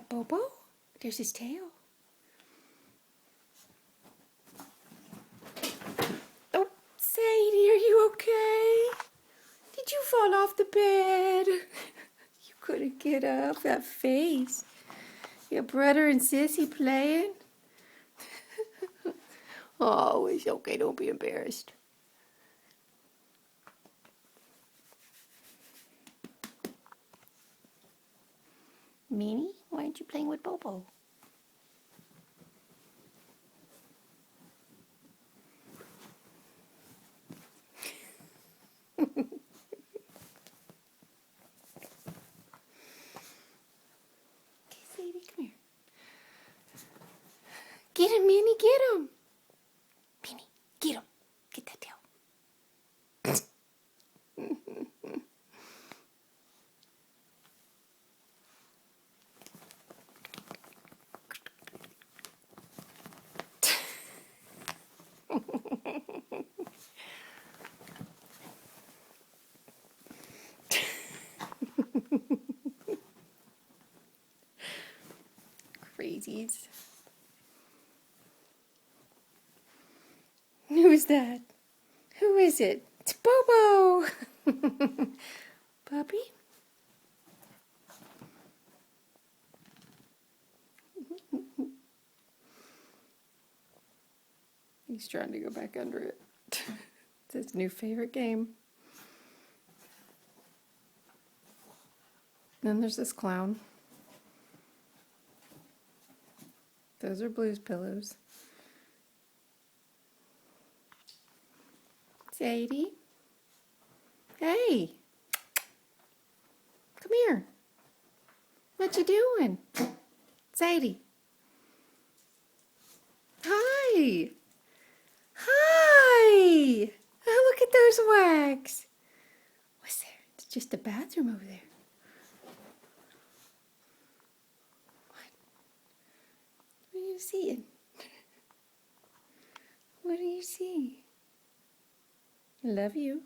that Bobo? There's his tail. Oh, Sadie, are you okay? Did you fall off the bed? You couldn't get up. That face. Your brother and Sissy playing? Oh, it's okay. Don't be embarrassed. Minnie, why aren't you playing with Bobo? Okay, Sadie, come here. Get him, Minnie, get him. Minnie, get him. Get that tail. Crazies. Who's that? Who is it? It's Bobo. Puppy? He's trying to go back under it. It's his new favorite game. Then there's this clown. Those are Blue's pillows. Sadie? Hey! Come here. What you doing? Sadie? Hi! Hi! Oh, look at those wax. What's there? It's just a bathroom over there. What are you seeing? What do you see? I love you.